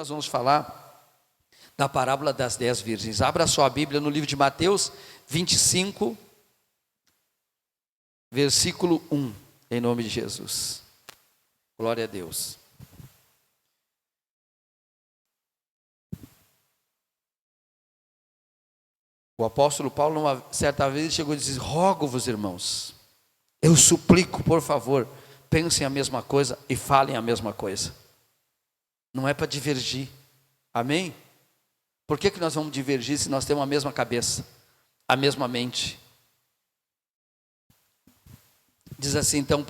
nós vamos falar da parábola das 10 virgens. Abra a sua Bíblia no livro de Mateus 25, versículo 1, em nome de Jesus. Glória a Deus. O apóstolo Paulo, uma certa vez, chegou e disse: rogo-vos, irmãos, eu suplico, por favor, pensem a mesma coisa e falem a mesma coisa. Não é para divergir, amém? Por que nós vamos divergir se nós temos a mesma cabeça, a mesma mente? Diz assim então,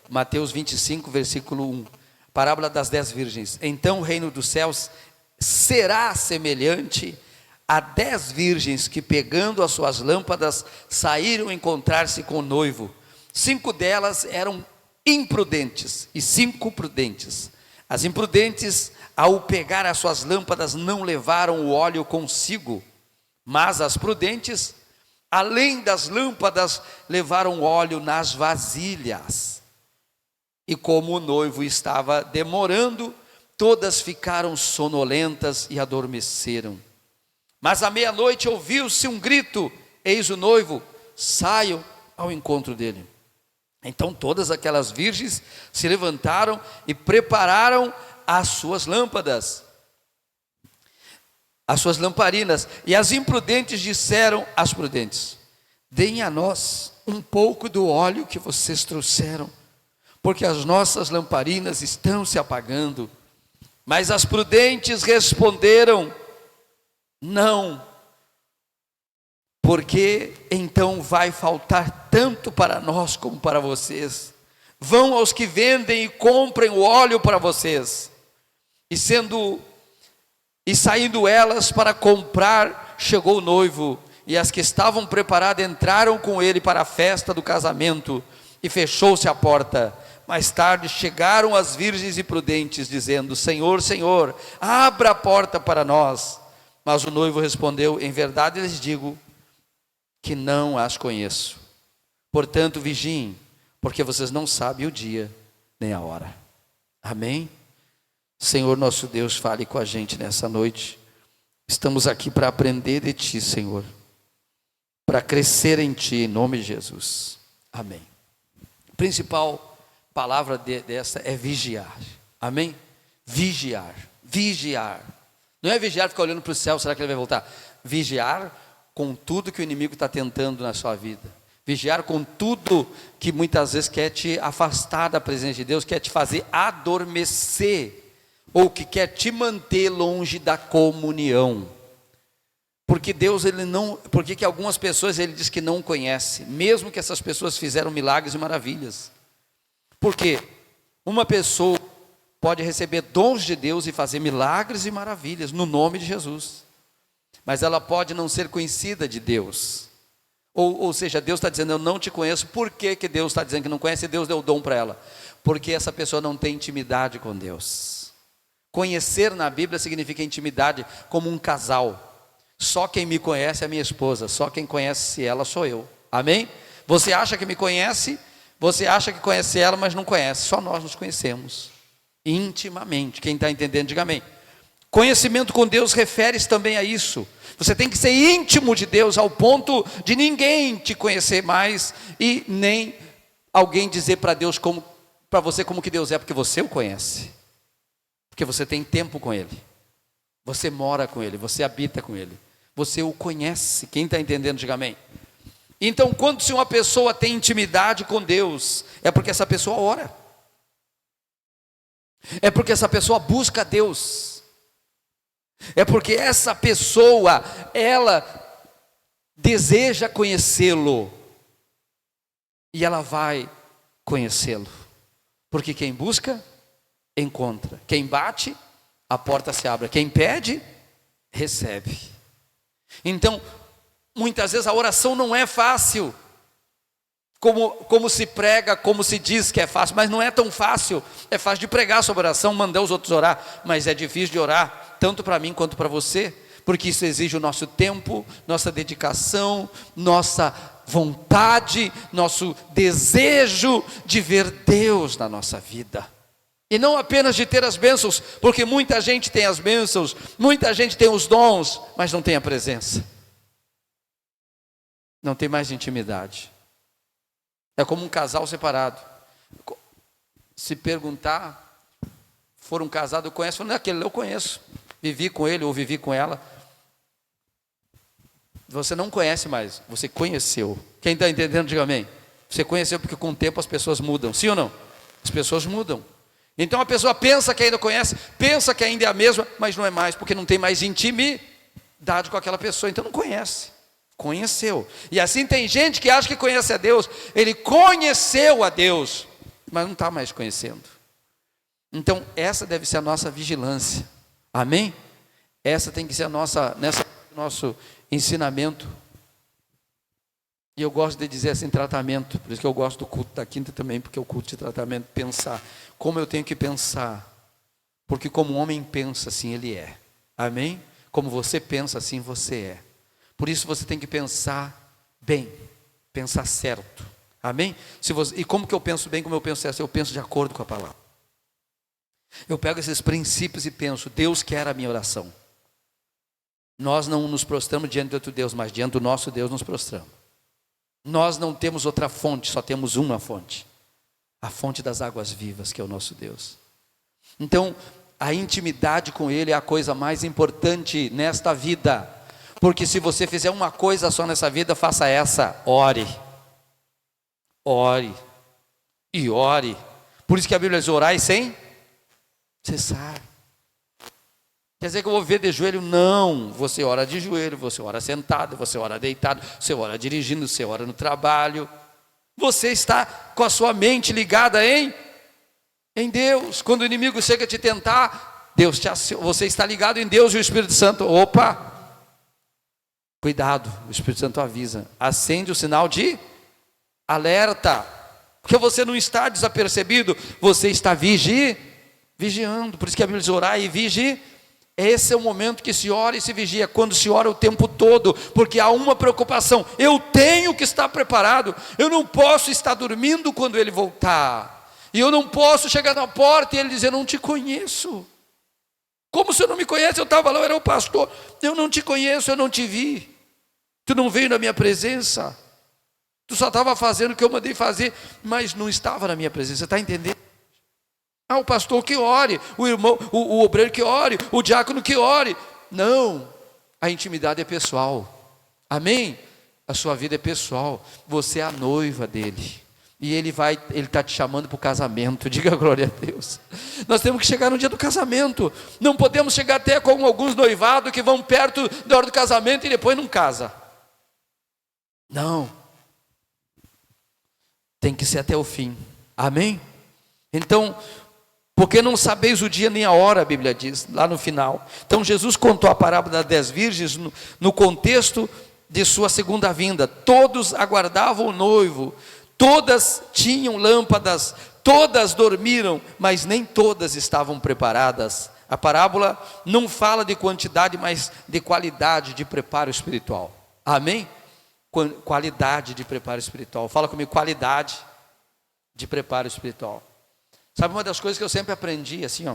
Mateus 25, versículo 1, parábola das 10 virgens. Então o reino dos céus será semelhante a 10 virgens que, pegando as suas lâmpadas, saíram encontrar-se com o noivo. 5 delas eram imprudentes e 5 prudentes. As imprudentes, ao pegar as suas lâmpadas, não levaram o óleo consigo, mas as prudentes, além das lâmpadas, levaram óleo nas vasilhas. E como o noivo estava demorando, todas ficaram sonolentas e adormeceram. Mas à meia-noite ouviu-se um grito: eis o noivo, saiam ao encontro dele. Então todas aquelas virgens se levantaram e prepararam as suas lâmpadas, as suas lamparinas. E as imprudentes disseram às prudentes: deem a nós um pouco do óleo que vocês trouxeram, porque as nossas lamparinas estão se apagando. Mas as prudentes responderam: não, porque então vai faltar tanto para nós como para vocês. Vão aos que vendem e comprem o óleo para vocês. E saindo elas para comprar, chegou o noivo, e as que estavam preparadas entraram com ele para a festa do casamento, e fechou-se a porta. Mais tarde chegaram as virgens e prudentes, dizendo: Senhor, Senhor, abra a porta para nós. Mas o noivo respondeu: em verdade lhes digo que não as conheço. Portanto, vigiem, porque vocês não sabem o dia nem a hora. Amém? Senhor nosso Deus, fale com a gente nessa noite. Estamos aqui para aprender de Ti, Senhor, para crescer em Ti, em nome de Jesus. Amém. A principal palavra dessa é vigiar. Amém? Vigiar, vigiar. Não é vigiar ficar olhando para o céu, será que ele vai voltar? Vigiar com tudo que o inimigo está tentando na sua vida. Vigiar com tudo que muitas vezes quer te afastar da presença de Deus, quer te fazer adormecer, ou que quer te manter longe da comunhão. Porque Deus, porque que algumas pessoas ele diz que não conhece, mesmo que essas pessoas fizeram milagres e maravilhas. Porque uma pessoa pode receber dons de Deus e fazer milagres e maravilhas no nome de Jesus, mas ela pode não ser conhecida de Deus, ou seja, Deus está dizendo: eu não te conheço. Por que Deus está dizendo que não conhece? E Deus deu o dom para ela, porque essa pessoa não tem intimidade com Deus. Conhecer na Bíblia significa intimidade, como um casal. Só quem me conhece é a minha esposa, só quem conhece ela sou eu. Amém? Você acha que me conhece, você acha que conhece ela, mas não conhece. Só nós nos conhecemos intimamente. Quem está entendendo, diga amém. Conhecimento com Deus refere-se também a isso. Você tem que ser íntimo de Deus ao ponto de ninguém te conhecer mais e nem alguém dizer para Deus para você como que Deus é, porque você o conhece, porque você tem tempo com Ele, você mora com Ele, você habita com Ele, você o conhece. Quem está entendendo, diga amém. Então, se uma pessoa tem intimidade com Deus, é porque essa pessoa ora, é porque essa pessoa busca Deus, é porque essa pessoa, ela deseja conhecê-lo, e ela vai conhecê-lo, porque quem busca, encontra. Quem bate, a porta se abre. Quem pede, recebe. Então, muitas vezes a oração não é fácil, como se prega, como se diz que é fácil, mas não é tão fácil. É fácil de pregar sobre oração, mandar os outros orar, mas é difícil de orar, tanto para mim quanto para você, porque isso exige o nosso tempo, nossa dedicação, nossa vontade, nosso desejo de ver Deus na nossa vida. E não apenas de ter as bênçãos, porque muita gente tem as bênçãos, muita gente tem os dons, mas não tem a presença. Não tem mais intimidade. É como um casal separado. Se perguntar, for um casado, eu conheço, não é aquele, eu conheço. Vivi com ele ou vivi com ela. Você não conhece mais, você conheceu. Quem está entendendo, diga amém. Você conheceu porque com o tempo as pessoas mudam, sim ou não? As pessoas mudam. Então a pessoa pensa que ainda conhece, pensa que ainda é a mesma, mas não é mais, porque não tem mais intimidade com aquela pessoa, então não conhece. Conheceu. E assim tem gente que acha que conhece a Deus, ele conheceu a Deus, mas não está mais conhecendo. Então essa deve ser a nossa vigilância, amém? Essa tem que ser a nosso ensinamento. E eu gosto de dizer assim, tratamento, por isso que eu gosto do culto da quinta também, porque é o culto de tratamento, pensar, como eu tenho que pensar, porque como o homem pensa, assim ele é, amém? Como você pensa, assim você é. Por isso você tem que pensar bem, pensar certo, amém? E como que eu penso bem, como eu penso certo? Eu penso de acordo com a palavra. Eu pego esses princípios e penso, Deus quer a minha oração. Nós não nos prostramos diante de outro Deus, mas diante do nosso Deus nos prostramos. Nós não temos outra fonte, só temos uma fonte. A fonte das águas vivas, que é o nosso Deus. Então, a intimidade com Ele é a coisa mais importante nesta vida. Porque se você fizer uma coisa só nessa vida, faça essa: ore. Ore. E ore. Por isso que a Bíblia diz: orai sem cessar. Quer dizer que eu vou ver de joelho? Não, você ora de joelho, você ora sentado, você ora deitado, você ora dirigindo, você ora no trabalho. Você está com a sua mente ligada em Deus. Quando o inimigo chega a te tentar, você está ligado em Deus e o Espírito Santo, opa, cuidado, o Espírito Santo avisa, acende o sinal de alerta, porque você não está desapercebido, você está vigiando. Por isso que a Bíblia diz: orar e vigiar. Esse é o momento que se ora e se vigia, quando se ora o tempo todo, porque há uma preocupação: eu tenho que estar preparado, eu não posso estar dormindo quando ele voltar, e eu não posso chegar na porta e ele dizer: não te conheço. Como se eu não me conhece? Eu estava lá, eu era o pastor, eu não te conheço, eu não te vi, tu não veio na minha presença, tu só estava fazendo o que eu mandei fazer, mas não estava na minha presença. Você está entendendo? O pastor que ore, o irmão, o obreiro que ore, o diácono que ore. Não, a intimidade é pessoal, amém? A sua vida é pessoal, você é a noiva dele, e ele está te chamando para o casamento. Diga glória a Deus. Nós temos que chegar no dia do casamento, não podemos chegar até com alguns noivados que vão perto da hora do casamento e depois não casa. Não, tem que ser até o fim, amém? Então, porque não sabeis o dia nem a hora, a Bíblia diz, lá no final. Então Jesus contou a parábola das 10 virgens no contexto de sua segunda vinda. Todos aguardavam o noivo, todas tinham lâmpadas, todas dormiram, mas nem todas estavam preparadas. A parábola não fala de quantidade, mas de qualidade de preparo espiritual, amém? Qualidade de preparo espiritual. Fala comigo: qualidade de preparo espiritual. Sabe, uma das coisas que eu sempre aprendi, assim,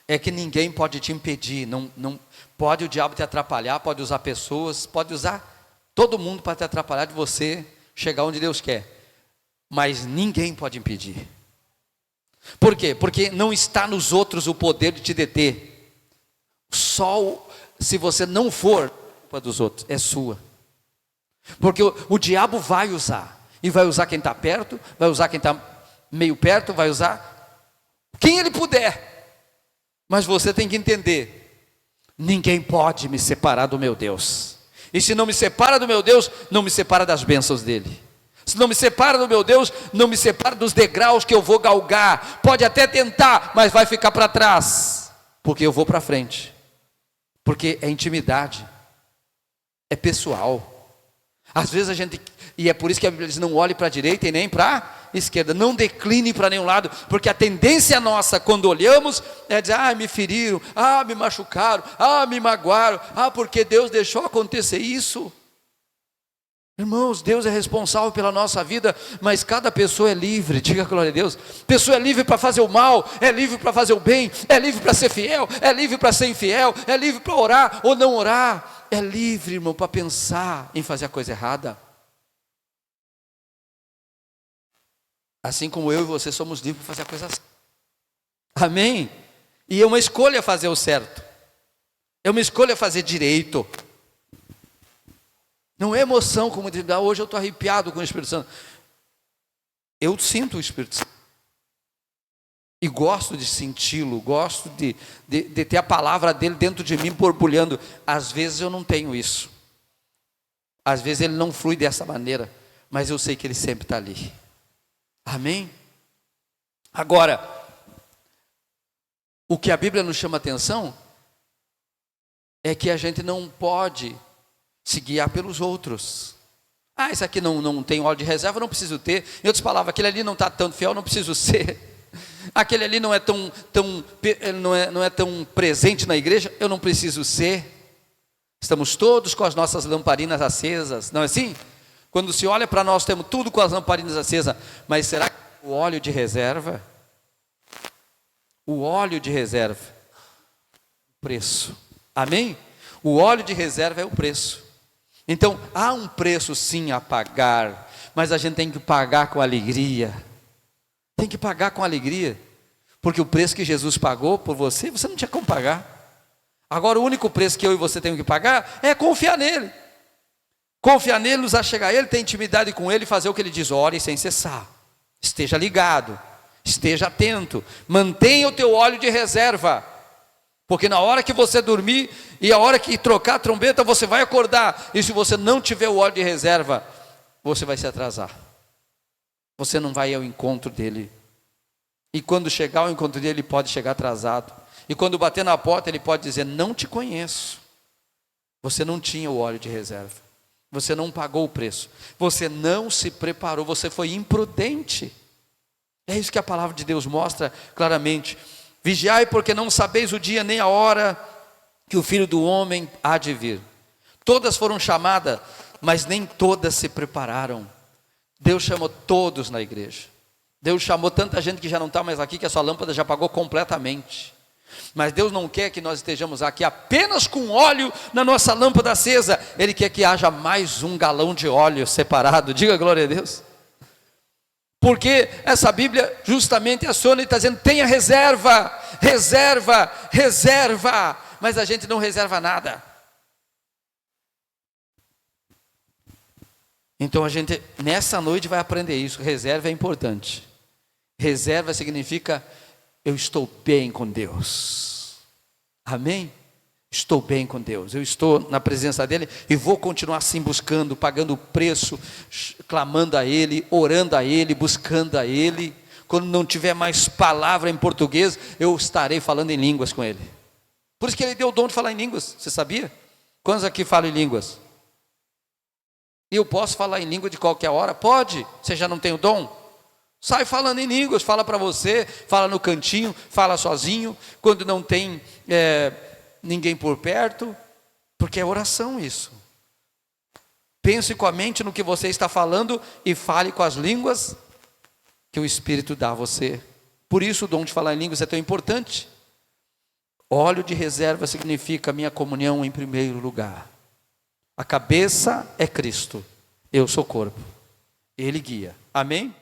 é que ninguém pode te impedir, não pode o diabo te atrapalhar, pode usar pessoas, pode usar todo mundo para te atrapalhar de você chegar onde Deus quer, mas ninguém pode impedir. Por quê? Porque não está nos outros o poder de te deter. Só se você não for, a culpa dos outros é sua. Porque o diabo vai usar, e vai usar quem está perto, vai usar quem está meio perto, vai usar quem ele puder, mas você tem que entender: ninguém pode me separar do meu Deus, e se não me separa do meu Deus, não me separa das bênçãos dele. Se não me separa do meu Deus, não me separa dos degraus que eu vou galgar. Pode até tentar, mas vai ficar para trás, porque eu vou para frente, porque é intimidade, é pessoal. Às vezes a gente, e é por isso que a Bíblia diz: não olhe para a direita e nem para a esquerda, não decline para nenhum lado, porque a tendência nossa quando olhamos é dizer: me feriram, me machucaram, me magoaram, porque Deus deixou acontecer isso. Irmãos, Deus é responsável pela nossa vida, mas cada pessoa é livre, diga glória a Deus. Pessoa é livre para fazer o mal, é livre para fazer o bem, é livre para ser fiel, é livre para ser infiel, é livre para orar ou não orar, é livre, irmão, para pensar em fazer a coisa errada. Assim como eu e você somos livres para fazer a coisa certa. Amém? E é uma escolha fazer o certo, é uma escolha fazer direito. Não é emoção, como diz, hoje eu estou arrepiado com o Espírito Santo. Eu sinto o Espírito Santo. E gosto de senti-lo, gosto de ter a palavra dele dentro de mim borbulhando. Às vezes eu não tenho isso. Às vezes ele não flui dessa maneira, mas eu sei que ele sempre está ali. Amém? Agora, o que a Bíblia nos chama a atenção é que a gente não pode se guiar pelos outros. Esse aqui não tem óleo de reserva, não preciso ter. Em outras palavras, aquele ali não está tão fiel, não preciso ser. Aquele ali não é tão presente na igreja, eu não preciso ser. Estamos todos com as nossas lamparinas acesas, não é assim? Quando se olha para nós, temos tudo com as lamparinas acesas, mas será que o óleo de reserva? O óleo de reserva, o preço. Amém? O óleo de reserva é o preço. Então, há um preço sim a pagar, mas a gente tem que pagar com alegria. Tem que pagar com alegria, porque o preço que Jesus pagou por você, você não tinha como pagar. Agora, o único preço que eu e você temos que pagar é confiar nele. Confiar nele, nos achegar a ele, ter intimidade com ele, fazer o que ele diz, ore sem cessar. Esteja ligado, esteja atento, mantenha o teu óleo de reserva. Porque na hora que você dormir e a hora que trocar a trombeta, você vai acordar. E se você não tiver o óleo de reserva, você vai se atrasar. Você não vai ao encontro dele. E quando chegar ao encontro dele, ele pode chegar atrasado. E quando bater na porta, ele pode dizer, não te conheço. Você não tinha o óleo de reserva. Você não pagou o preço. Você não se preparou. Você foi imprudente. É isso que a palavra de Deus mostra claramente. Vigiai, porque não sabeis o dia nem a hora que o Filho do Homem há de vir. Todas foram chamadas, mas nem todas se prepararam. Deus chamou todos na igreja. Deus chamou tanta gente que já não está mais aqui, que a sua lâmpada já apagou completamente. Mas Deus não quer que nós estejamos aqui apenas com óleo na nossa lâmpada acesa. Ele quer que haja mais um galão de óleo separado. Diga glória a Deus. Porque essa Bíblia justamente aciona e está dizendo, tenha reserva, reserva, reserva. Mas a gente não reserva nada. Então a gente, nessa noite, vai aprender isso. Reserva é importante. Reserva significa, eu estou bem com Deus. Amém? Estou bem com Deus, eu estou na presença dele e vou continuar assim buscando, pagando o preço, clamando a ele, orando a ele, buscando a ele. Quando não tiver mais palavra em português, eu estarei falando em línguas com ele. Por isso que ele deu o dom de falar em línguas, você sabia? Quantos aqui falam em línguas? E eu posso falar em língua de qualquer hora? Pode, você já não tem o dom? Sai falando em línguas, fala para você, fala no cantinho, fala sozinho, quando não tem ninguém por perto, porque é oração isso. Pense com a mente no que você está falando e fale com as línguas que o Espírito dá a você. Por isso o dom de falar em línguas é tão importante. Óleo de reserva significa minha comunhão em primeiro lugar. A cabeça é Cristo, eu sou corpo, Ele guia. Amém?